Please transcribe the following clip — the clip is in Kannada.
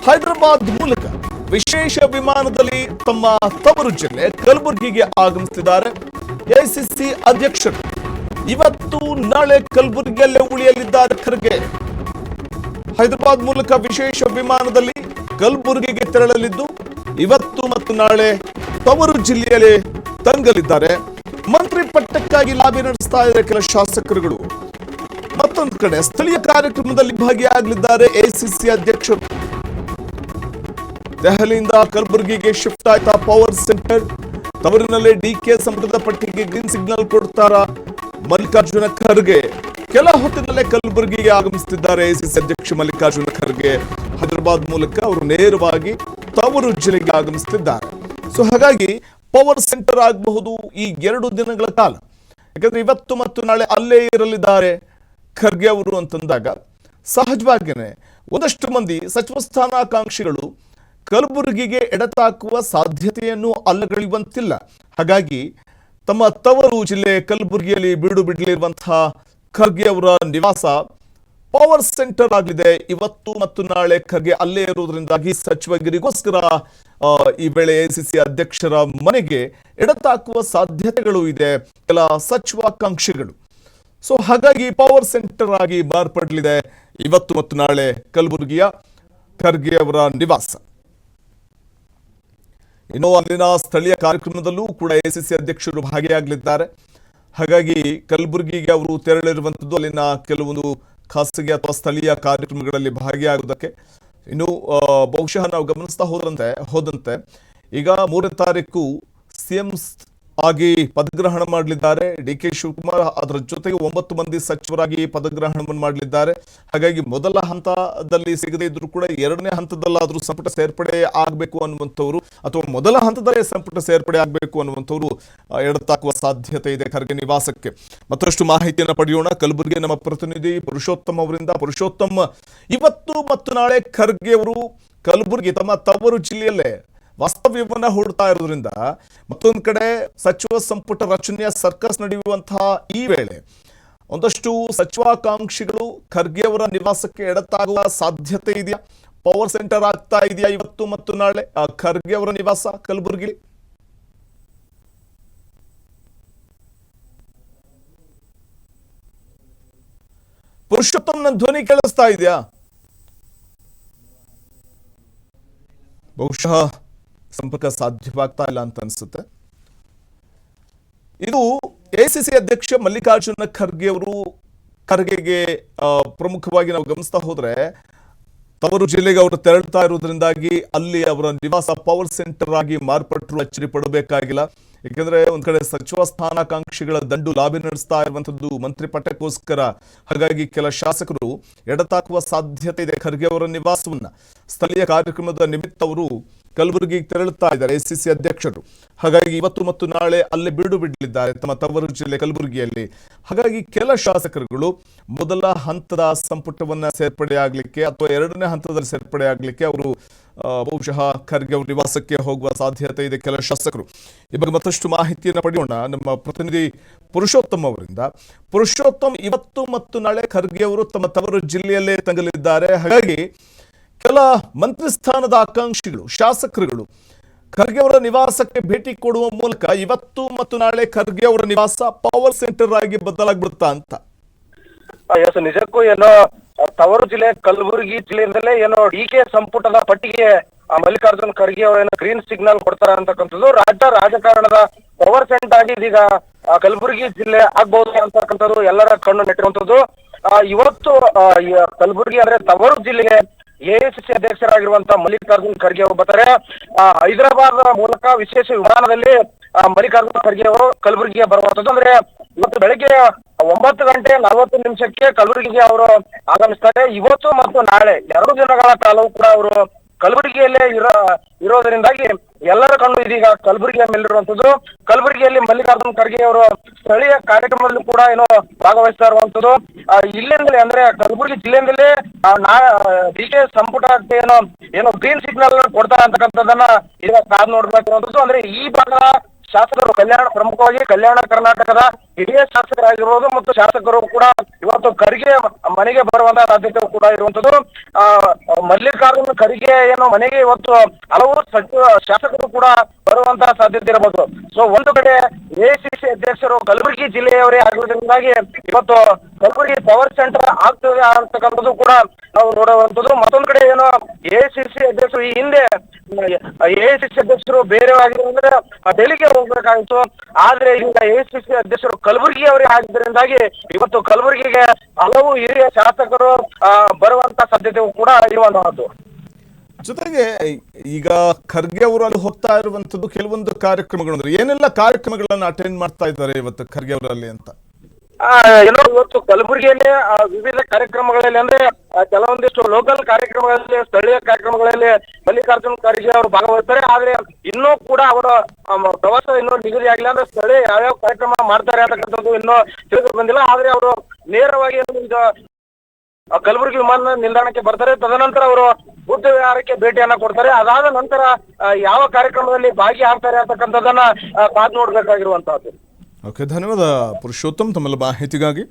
ಹೈದರಾಬಾದ್ ಮೂಲಕ ವಿಶೇಷ ವಿಮಾನದಲ್ಲಿ ತಮ್ಮ ತವರು ಜಿಲ್ಲೆ ಕಲಬುರಗಿಗೆ ಆಗಮಿಸುತ್ತಿದ್ದಾರೆ ಎಐಸಿಸಿ ಅಧ್ಯಕ್ಷರು. ಇವತ್ತು ನಾಳೆ ಕಲಬುರಗಿಯಲ್ಲೇ ಉಳಿಯಲಿದ್ದಾರೆ ಖರ್ಗೆ. ಹೈದರಾಬಾದ್ ಮೂಲಕ ವಿಶೇಷ ವಿಮಾನದಲ್ಲಿ ಕಲಬುರಗಿಗೆ ತೆರಳಲಿದ್ದು ಇವತ್ತು ಮತ್ತು ನಾಳೆ ತವರು ಜಿಲ್ಲೆಯಲ್ಲಿ ತಂಗಲಿದ್ದಾರೆ. ಮಂತ್ರಿ ಪಟ್ಟಕ್ಕಾಗಿ ಲಾಬಿ ನಡೆಸ್ತಾ ಇದ್ದಾರೆ ಕೆಲ ಶಾಸಕರುಗಳು. ಮತ್ತೊಂದು ಕಡೆ ಸ್ಥಳೀಯ ಕಾರ್ಯಕ್ರಮದಲ್ಲಿ ಭಾಗಿಯಾಗಲಿದ್ದಾರೆ ಎಐಸಿಸಿ ಅಧ್ಯಕ್ಷರು. ದೆಹಲಿಯಿಂದ ಕಲಬುರಗಿಗೆ ಶಿಫ್ಟ್ ಆಯ್ತಾ ಪವರ್ ಸೆಂಟರ್. ತವರಿನಲ್ಲೇ ಡಿಕೆ ಸಂಪುಟದ ಪಟ್ಟಿಗೆ ಗ್ರೀನ್ ಸಿಗ್ನಲ್ ಕೊಡ್ತಾರ ಮಲ್ಲಿಕಾರ್ಜುನ ಖರ್ಗೆ. ಕೆಲ ಹೊತ್ತಿನಲ್ಲೇ ಕಲಬುರಗಿಗೆ ಆಗಮಿಸುತ್ತಿದ್ದಾರೆ ಎಐಸಿಸಿ ಅಧ್ಯಕ್ಷ ಮಲ್ಲಿಕಾರ್ಜುನ ಖರ್ಗೆ. ಹೈದರಾಬಾದ್ ಮೂಲಕ ಅವರು ನೇರವಾಗಿ ತವರು ಜಿಲ್ಲೆಗೆ ಆಗಮಿಸುತ್ತಿದ್ದಾರೆ. ಸೊ ಹಾಗಾಗಿ ಪವರ್ ಸೆಂಟರ್ ಆಗಬಹುದು ಈ 2 ದಿನಗಳ ಕಾಲ. ಯಾಕಂದ್ರೆ ಇವತ್ತು ಮತ್ತು ನಾಳೆ ಅಲ್ಲೇ ಇರಲಿದ್ದಾರೆ ಖರ್ಗೆ ಅವರು ಅಂತಂದಾಗ ಸಹಜವಾಗಿಯೇ ಒಂದಷ್ಟು ಮಂದಿ ಸಚಿವ ಸ್ಥಾನಾಕಾಂಕ್ಷಿಗಳು ಕಲಬುರಗಿಗೆ ಎಡತಾಕುವ ಸಾಧ್ಯತೆಯನ್ನು ಅಲ್ಲಗಳೆಯುವಂತಿಲ್ಲ. ಹಾಗಾಗಿ ತಮ್ಮ ತವರು ಜಿಲ್ಲೆ ಕಲಬುರಗಿಯಲ್ಲಿ ಬೀಡು ಬಿಡಲಿರುವಂತಹ ಖರ್ಗೆ ಅವರ ನಿವಾಸ ಪವರ್ ಸೆಂಟರ್ ಆಗಲಿದೆ. ಇವತ್ತು ಮತ್ತು ನಾಳೆ ಖರ್ಗೆ ಅಲ್ಲೇ ಇರುವುದರಿಂದಾಗಿ ಸಚಿವಗಿರಿಗೋಸ್ಕರ ಈ ವೇಳೆ ಎಐಸಿಸಿ ಅಧ್ಯಕ್ಷರ ಮನೆಗೆ ಎಡತಾಕುವ ಸಾಧ್ಯತೆಗಳು ಇದೆ ಕೆಲ ಸಚಿವಾಕಾಂಕ್ಷಿಗಳು. ಸೊ ಹಾಗಾಗಿ ಪವರ್ ಸೆಂಟರ್ ಆಗಿ ಮಾರ್ಪಡಲಿದೆ ಇವತ್ತು ಮತ್ತು ನಾಳೆ ಕಲಬುರಗಿಯ ಖರ್ಗೆ ಅವರ ನಿವಾಸ. ಇನ್ನು ಅಲ್ಲಿನ ಸ್ಥಳೀಯ ಕಾರ್ಯಕ್ರಮದಲ್ಲೂ ಕೂಡ ಎಐಸಿಸಿ ಅಧ್ಯಕ್ಷರು ಭಾಗಿಯಾಗಲಿದ್ದಾರೆ. ಹಾಗಾಗಿ ಕಲಬುರಗಿಗೆ ಅವರು ತೆರಳಿರುವಂಥದ್ದು ಅಲ್ಲಿನ ಕೆಲವೊಂದು ಖಾಸಗಿ ಅಥವಾ ಸ್ಥಳೀಯ ಕಾರ್ಯಕ್ರಮಗಳಲ್ಲಿ ಭಾಗಿಯಾಗುವುದಕ್ಕೆ. ಇನ್ನು ಬಹುಶಃ ನಾವು ಗಮನಿಸ್ತಾ ಹೋದಂತೆ ಈಗ 3ನೇ ತಾರೀಕು ಸಿಎಂ ಆಗಿ ಪದಗ್ರಹಣ ಮಾಡಲಿದ್ದಾರೆ ಡಿಕೆ ಶಿವಕುಮಾರ್. ಅದರ ಜೊತೆಗೆ 9 ಮಂದಿ ಸಚಿವರಾಗಿ ಪದಗ್ರಹಣವನ್ನು ಮಾಡಲಿದ್ದಾರೆ. ಹಾಗಾಗಿ ಮೊದಲ ಹಂತದಲ್ಲಿ ಸಿಗದೇ ಇದ್ರೂ ಕೂಡ 2ನೇ ಹಂತದಲ್ಲಾದರೂ ಸಂಪುಟ ಸೇರ್ಪಡೆ ಆಗಬೇಕು ಅನ್ನುವಂಥವ್ರು ಅಥವಾ ಮೊದಲ ಹಂತದಲ್ಲೇ ಸಂಪುಟ ಸೇರ್ಪಡೆ ಆಗಬೇಕು ಅನ್ನುವಂಥವ್ರು ಎಡತಾಕುವ ಸಾಧ್ಯತೆ ಇದೆ ಖರ್ಗೆ ನಿವಾಸಕ್ಕೆ. ಮತ್ತಷ್ಟು ಮಾಹಿತಿಯನ್ನು ಪಡೆಯೋಣ ಕಲಬುರಗಿ ನಮ್ಮ ಪ್ರತಿನಿಧಿ ಪುರುಷೋತ್ತಮ್ ಅವರಿಂದ. ಪುರುಷೋತ್ತಮ್, ಇವತ್ತು ಮತ್ತು ನಾಳೆ ಖರ್ಗೆ ಅವರು ಕಲಬುರಗಿ ತಮ್ಮ ತವರು ಜಿಲ್ಲೆಯಲ್ಲೇ ವಾಸ್ತವ್ಯವನ್ನ ಹೂಡ್ತಾ ಇರೋದ್ರಿಂದ ಮತ್ತೊಂದು ಕಡೆ ಸಚಿವ ಸಂಪುಟ ರಚನೆಯ ಸರ್ಕಸ್ ನಡೆಯುವಂತಹ ಈ ವೇಳೆ ಒಂದಷ್ಟು ಸಚಿವಾಕಾಂಕ್ಷಿಗಳು ಖರ್ಗೆ ಅವರ ನಿವಾಸಕ್ಕೆ ಎಡತಾಗುವ ಸಾಧ್ಯತೆ ಇದೆಯಾ? ಪವರ್ ಸೆಂಟರ್ ಆಗ್ತಾ ಇದೆಯಾ ಇವತ್ತು ಮತ್ತು ನಾಳೆ ಖರ್ಗೆ ಅವರ ನಿವಾಸ ಕಲಬುರಗಿ? ಪುರುಷೋತ್ತಮ್, ನನ್ನ ಧ್ವನಿ ಕೇಳಿಸ್ತಾ ಇದೆಯಾ? ಬಹುಶಃ ಸಂಪರ್ಕ ಸಾಧ್ಯವಾಗ್ತಾ ಇಲ್ಲ ಅಂತ ಅನ್ಸುತ್ತೆ. ಇದು ಎಐಸಿಸಿ ಅಧ್ಯಕ್ಷ ಮಲ್ಲಿಕಾರ್ಜುನ ಖರ್ಗೆ ಅವರು ಖರ್ಗೆಗೆ ಪ್ರಮುಖವಾಗಿ ನಾವು ಗಮನಿಸ್ತಾ ಹೋದ್ರೆ ತವರು ಜಿಲ್ಲೆಗೆ ಅವರು ತೆರಳ್ತಾ ಇರುವುದರಿಂದಾಗಿ ಅಲ್ಲಿ ಅವರ ನಿವಾಸ ಪವರ್ ಸೆಂಟರ್ ಆಗಿ ಮಾರ್ಪಟ್ಟರು ಅಚ್ಚರಿ ಪಡಬೇಕಾಗಿಲ್ಲ. ಯಾಕೆಂದ್ರೆ ಒಂದ್ ಕಡೆ ಸಚಿವ ಸ್ಥಾನಾಕಾಂಕ್ಷಿಗಳ ದಂಡು ಲಾಬಿ ನಡೆಸ್ತಾ ಇರುವಂತದ್ದು ಮಂತ್ರಿ ಪಟ್ಟಕ್ಕೋಸ್ಕರ. ಹಾಗಾಗಿ ಕೆಲ ಶಾಸಕರು ಎಡತಾಕುವ ಸಾಧ್ಯತೆ ಇದೆ ಖರ್ಗೆ ಅವರ ನಿವಾಸವನ್ನ. ಸ್ಥಳೀಯ ಕಾರ್ಯಕ್ರಮದ ನಿಮಿತ್ತ ಅವರು ಕಲಬುರಗಿಗೆ ತೆರಳುತ್ತಾ ಇದ್ದಾರೆ ಎಐಸಿಸಿ ಅಧ್ಯಕ್ಷರು. ಹಾಗಾಗಿ ಇವತ್ತು ಮತ್ತು ನಾಳೆ ಅಲ್ಲೇ ಬೀಡು ಬಿಡಲಿದ್ದಾರೆ ತಮ್ಮ ತವರು ಜಿಲ್ಲೆ ಕಲಬುರಗಿಯಲ್ಲಿ. ಹಾಗಾಗಿ ಕೆಲ ಶಾಸಕರುಗಳು ಮೊದಲ ಹಂತದ ಸಂಪುಟವನ್ನ ಸೇರ್ಪಡೆ ಆಗ್ಲಿಕ್ಕೆ ಅಥವಾ 2ನೇ ಹಂತದಲ್ಲಿ ಸೇರ್ಪಡೆ ಆಗ್ಲಿಕ್ಕೆ ಅವರು ಬಹುಶಃ ಖರ್ಗೆ ಅವರ ನಿವಾಸಕ್ಕೆ ಹೋಗುವ ಸಾಧ್ಯತೆ ಇದೆ ಕೆಲ ಶಾಸಕರು. ಈ ಬಗ್ಗೆ ಮತ್ತಷ್ಟು ಮಾಹಿತಿಯನ್ನು ಪಡೆಯೋಣ ನಮ್ಮ ಪ್ರತಿನಿಧಿ ಪುರುಷೋತ್ತಮ್ ಅವರಿಂದ. ಪುರುಷೋತ್ತಮ್, ಇವತ್ತು ಮತ್ತು ನಾಳೆ ಖರ್ಗೆ ಅವರು ತಮ್ಮ ತವರು ಜಿಲ್ಲೆಯಲ್ಲೇ ತಂಗಲಿದ್ದಾರೆ. ಹಾಗಾಗಿ ಕೆಲ ಮಂತ್ರಿ ಸ್ಥಾನದ ಆಕಾಂಕ್ಷಿಗಳು ಶಾಸಕರುಗಳು ಖರ್ಗೆ ಅವರ ನಿವಾಸಕ್ಕೆ ಭೇಟಿ ಕೊಡುವ ಮೂಲಕ ಇವತ್ತು ಮತ್ತು ನಾಳೆ ಖರ್ಗೆ ಅವರ ನಿವಾಸ ಪವರ್ ಸೆಂಟರ್ ಆಗಿ ಬದಲಾಗ್ಬಿಡುತ್ತಾ ಅಂತ? ನಿಜಕ್ಕೂ ಏನೋ ತವರು ಜಿಲ್ಲೆ ಕಲಬುರಗಿ ಜಿಲ್ಲೆಯಿಂದಲೇ ಏನೋ ಡಿಕೆ ಸಂಪುಟದ ಪಟ್ಟಿಗೆ ಮಲ್ಲಿಕಾರ್ಜುನ್ ಖರ್ಗೆ ಅವರೇನೋ ಗ್ರೀನ್ ಸಿಗ್ನಲ್ ಕೊಡ್ತಾರ ಅಂತಕ್ಕಂಥದ್ದು ರಾಜ್ಯ ರಾಜಕಾರಣದ ಪವರ್ ಸೆಂಟರ್ ಆಗಿ ಇದೀಗ ಕಲಬುರಗಿ ಜಿಲ್ಲೆ ಆಗ್ಬಹುದು ಅಂತಕ್ಕಂಥದ್ದು ಎಲ್ಲರ ಕಣ್ಣು ನೆಟ್ಟಿರುವಂತದ್ದು. ಇವತ್ತು ಕಲಬುರಗಿ ಅಂದ್ರೆ ತವರು ಜಿಲ್ಲೆಗೆ ಎಐಸಿಸಿ ಅಧ್ಯಕ್ಷರಾಗಿರುವಂತಹ ಮಲ್ಲಿಕಾರ್ಜುನ್ ಖರ್ಗೆ ಅವರು ಬರ್ತಾರೆ. ಹೈದರಾಬಾದ್ ಮೂಲಕ ವಿಶೇಷ ವಿಮಾನದಲ್ಲಿ ಮಲ್ಲಿಕಾರ್ಜುನ್ ಖರ್ಗೆ ಅವರು ಕಲಬುರಗಿಗೆ ಬರುವಂತದ್ದು. ಅಂದ್ರೆ ಇವತ್ತು ಬೆಳಗ್ಗೆ 9:40 ಕಲಬುರಗಿಗೆ ಅವರು ಆಗಮಿಸ್ತಾರೆ. ಇವತ್ತು ಮತ್ತು ನಾಳೆ 2 ದಿನಗಳ ಕಾಲವೂ ಕೂಡ ಅವರು ಕಲಬುರಗಿಯಲ್ಲೇ ಇರೋದರಿಂದಾಗಿ ಎಲ್ಲರ ಕಣ್ಣು ಇದೀಗ ಕಲಬುರಗಿಯ ಮೇಲಿರುವಂತದ್ದು. ಕಲಬುರಗಿಯಲ್ಲಿ ಮಲ್ಲಿಕಾರ್ಜುನ್ ಖರ್ಗೆ ಅವರು ಸ್ಥಳೀಯ ಕಾರ್ಯಕ್ರಮದಲ್ಲೂ ಕೂಡ ಏನೋ ಭಾಗವಹಿಸ್ತಾ ಇರುವಂತದ್ದು. ಇಲ್ಲಿಂದಲೇ ಅಂದ್ರೆ ಕಲಬುರಗಿ ಜಿಲ್ಲೆಯಿಂದಲೇ ಡಿಕೆ ಸಂಪುಟಕ್ಕೆ ಏನೋ ಗ್ರೀನ್ ಸಿಗ್ನಲ್ ಕೊಡ್ತಾರೆ ಅಂತಕ್ಕಂಥದ್ದನ್ನ ಈಗ ಕಾದು ನೋಡ್ಬೇಕಿರುವಂತದ್ದು. ಅಂದ್ರೆ ಈ ಭಾಗದ ಶಾಸಕರು ಪ್ರಮುಖವಾಗಿ ಕಲ್ಯಾಣ ಕರ್ನಾಟಕದ ಹಿರಿಯ ಶಾಸಕರಾಗಿರ್ಬೋದು ಮತ್ತು ಶಾಸಕರು ಕೂಡ ಇವತ್ತು ಖರ್ಗೆ ಮನೆಗೆ ಬರುವಂತಹ ಸಾಧ್ಯತೆ ಕೂಡ ಇರುವಂತದ್ದು. ಮಲ್ಲಿಕಾರ್ಜುನ ಖರ್ಗೆ ಏನು ಮನೆಗೆ ಇವತ್ತು ಹಲವು ಶಾಸಕರು ಕೂಡ ಬರುವಂತಹ ಸಾಧ್ಯತೆ ಇರಬಹುದು. ಸೊ ಒಂದು ಕಡೆ ಎಐಸಿಸಿ ಅಧ್ಯಕ್ಷರು ಕಲಬುರಗಿ ಜಿಲ್ಲೆಯವರೇ ಆಗಿರುವುದರಿಂದಾಗಿ ಇವತ್ತು ಕಲಬುರಗಿ ಪವರ್ ಸೆಂಟರ್ ಆಗ್ತದೆ ಅಂತಕ್ಕಂಥದ್ದು ಕೂಡ ನಾವು ನೋಡುವಂಥದ್ದು. ಮತ್ತೊಂದು ಕಡೆ ಏನು ಎಐಸಿಸಿ ಅಧ್ಯಕ್ಷರು ಈ ಹಿಂದೆ ಎಐಸಿಸಿ ಅಧ್ಯಕ್ಷರು ಬೇರೆ ಆಗಿರೋದ್ರೆ ಡೆಲ್ಲಿಗೆ ಹೋಗ್ಬೇಕಾಗಿತ್ತು. ಆದ್ರೆ ಈಗ ಎಐಸಿಸಿ ಅಧ್ಯಕ್ಷರು ಕಲಬುರಗಿ ಅವರೇ ಆಗಿದ್ದರಿಂದಾಗಿ ಇವತ್ತು ಕಲಬುರಗಿಗೆ ಹಲವು ಹಿರಿಯ ಶಾಸಕರು ಬರುವಂತ ಸಾಧ್ಯತೆ ಕೂಡ ಇರುವಂತಹದ್ದು. ಜೊತೆಗೆ ಈಗ ಖರ್ಗೆ ಅವರು ಅಲ್ಲಿ ಹೋಗ್ತಾ ಇರುವಂತದ್ದು ಕೆಲವೊಂದು ಕಾರ್ಯಕ್ರಮಗಳು, ಅಂದ್ರೆ ಏನೆಲ್ಲ ಕಾರ್ಯಕ್ರಮಗಳನ್ನ ಅಟೆಂಡ್ ಮಾಡ್ತಾ ಇದ್ದಾರೆ ಇವತ್ತು ಖರ್ಗೆ ಅವರಲ್ಲಿ ಅಂತ? ಏನೋ ಇವತ್ತು ಕಲಬುರಗಿಯಲ್ಲಿ ವಿವಿಧ ಕಾರ್ಯಕ್ರಮಗಳಲ್ಲಿ ಅಂದ್ರೆ ಕೆಲವೊಂದಿಷ್ಟು ಲೋಕಲ್ ಕಾರ್ಯಕ್ರಮಗಳಲ್ಲಿ, ಸ್ಥಳೀಯ ಕಾರ್ಯಕ್ರಮಗಳಲ್ಲಿ ಮಲ್ಲಿಕಾರ್ಜುನ್ ಖರ್ಗೆ ಅವರು ಭಾಗವಹಿಸ್ತಾರೆ. ಆದ್ರೆ ಇನ್ನೂ ಕೂಡ ಅವರ ಪ್ರವಾಸ ಇನ್ನೂ ನಿಗದಿ ಆಗಿಲ್ಲ. ಅಂದ್ರೆ ಸ್ಥಳೀಯ ಯಾವ್ಯಾವ ಕಾರ್ಯಕ್ರಮ ಮಾಡ್ತಾರೆ ಅಂತಕ್ಕಂಥದ್ದು ಇನ್ನೂ ತಿಳಿದು ಬಂದಿಲ್ಲ. ಆದ್ರೆ ಅವರು ನೇರವಾಗಿ ಈಗ ಕಲಬುರಗಿ ವಿಮಾನ ನಿಲ್ದಾಣಕ್ಕೆ ಬರ್ತಾರೆ. ತದನಂತರ ಅವರು ಬುದ್ಧ ವಿಹಾರಕ್ಕೆ ಭೇಟಿಯನ್ನ ಕೊಡ್ತಾರೆ. ಅದಾದ ನಂತರ ಯಾವ ಕಾರ್ಯಕ್ರಮದಲ್ಲಿ ಭಾಗಿಯಾಗ್ತಾರೆ ಅಂತಕ್ಕಂಥದ್ದನ್ನ ಕಾದು ನೋಡ್ಬೇಕಾಗಿರುವಂತಹದ್ದು. ಓಕೆ, ಧನ್ಯವಾದ ಪುರುಷೋತ್ತಮ್ ತಮ್ಮೆಲ್ಲ ಮಾಹಿತಿಗಾಗಿ.